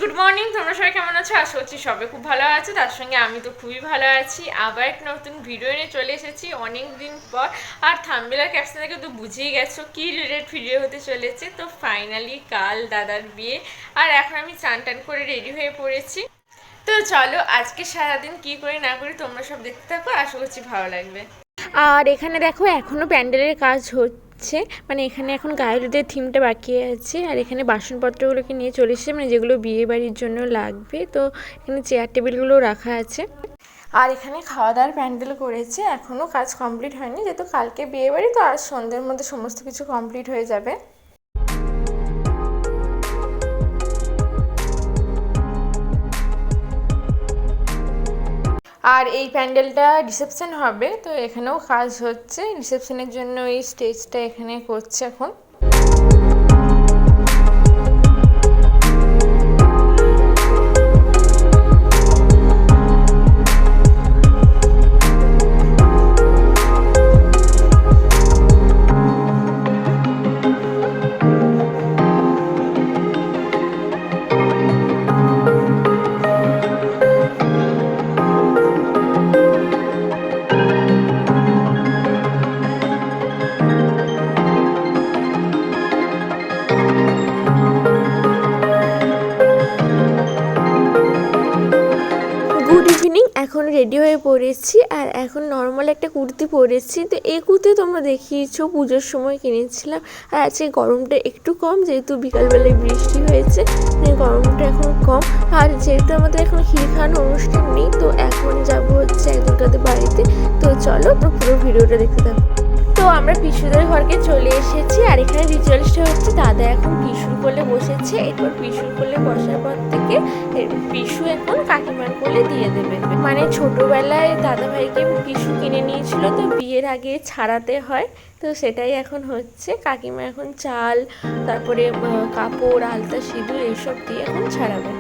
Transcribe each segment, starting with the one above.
Good morning. তোমরা সবাই কেমন আছো? আশা করছি সবাই খুব ভালো আছো, তার সঙ্গে আমি তো খুবই ভালো আছি। আবার একটা নতুন ভিডিও নিয়ে চলে এসেছি অনেক দিন পর। আর থাম্বনেল আর ক্যাপশন থেকে তো বুঝেই গেছো কি রিলেটেড ভিডিও হতে চলেছে। তো ফাইনালি কাল দাদার বিয়ে, আর এখন আমি চান টান করে রেডি হয়ে পড়েছি। তো চলো আজকে সারাদিন কি করি না করি তোমরা সব দেখতে থাকো, আশা করছি ভালো লাগবে। আর এখানে দেখো এখনো প্যান্ডেলের কাজ হচ্ছে, মানে এখানে এখন গায়ে হলুদের থিমটা বাকি আছে। আর এখানে বাসনপত্রগুলোকে নিয়ে চলে এসেছে, মানে যেগুলো বিয়ে বাড়ির জন্য লাগবে। তো এখানে চেয়ার টেবিলগুলো রাখা আছে। আর এখানে খাওয়া দাওয়ার প্যান্ডেল করেছে, এখনও কাজ কমপ্লিট হয়নি, যেহেতু কালকে বিয়ে বাড়ি। তো আজ সন্ধ্যের মধ্যে সমস্ত কিছু কমপ্লিট হয়ে যাবে। আর এই প্যান্ডেলটা রিসেপশন হবে, তো এখানেও কাজ হচ্ছে। রিসেপশনের জন্য এই স্টেজটা এখানে করছে এখন। Good evening. এখন রেডি হয়ে পড়েছি, আর এখন নর্মাল একটা কুর্তি পরেছি। তো এই কুর্তি তোমরা দেখিয়েছো পুজোর সময় কিনেছিলাম। আর আজকে গরমটা একটু কম, যেহেতু বিকালবেলায় বৃষ্টি হয়েছে, গরমটা এখন কম। আর যেহেতু আমাদের এখন ক্ষীর খাওয়ানোর অনুষ্ঠান নেই, তো এখন যাবো হচ্ছে একজনকাদের বাড়িতে। তো চলো তো পুরো ভিডিওটা দেখতে থাকো। তো আমরা পিসুদের ঘরকে চলে এসেছি, আর এখানে রিচুয়ালসটা হচ্ছে দাদা এখন পিসুর কোলে বসেছে। এরপর পিসুর কোলে বসার পর থেকে পিসু এখন কাকিমার কোলে দিয়ে দেবে। মানে ছোটবেলায় দাদা ভাইকে পিসু কিনে নিয়েছিল, তো বিয়ের আগে ছাড়াতে হয়। তো সেটাই এখন হচ্ছে। কাকিমা এখন চাল, তারপরে কাপড়, আলতা, সিঁদুর এসব দিয়ে এখন ছাড়াবে।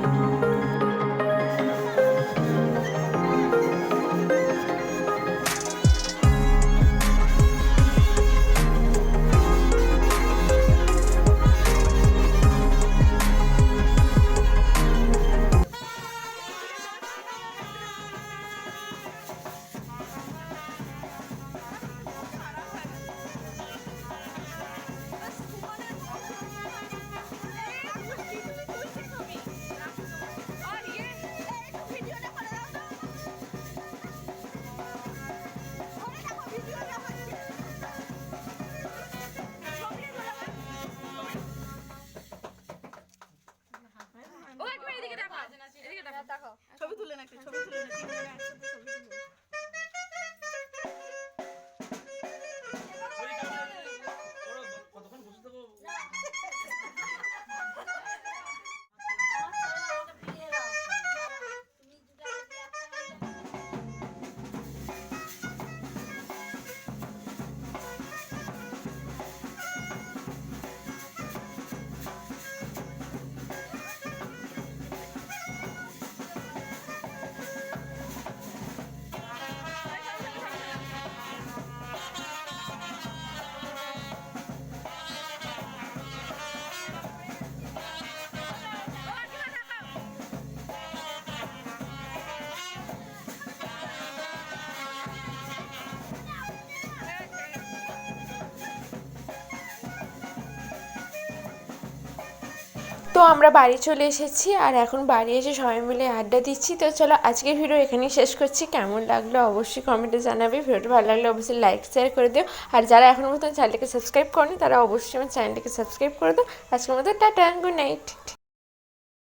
ছবি তুলে না, একটা ছবি তুলে না, একসাথে ছবি তুলে। তো আমরা বাড়ি চলে এসেছি, আর এখন বাড়ি এসে সবাই মিলে আড্ডা দিচ্ছি। তো চলো আজকের ভিডিও এখানেই শেষ করছি। কেমন লাগলো অবশ্যই কমেন্টে জানাবে। ভিডিওটা ভালো লাগলে অবশ্যই লাইক শেয়ার করে দিও। আর যারা এখনও মতো চ্যানেলটাকে সাবস্ক্রাইব করেনি, তারা অবশ্যই আমার চ্যানেলটাকে সাবস্ক্রাইব করে দাও। আজকের মতো টাটা, গুড নাইট।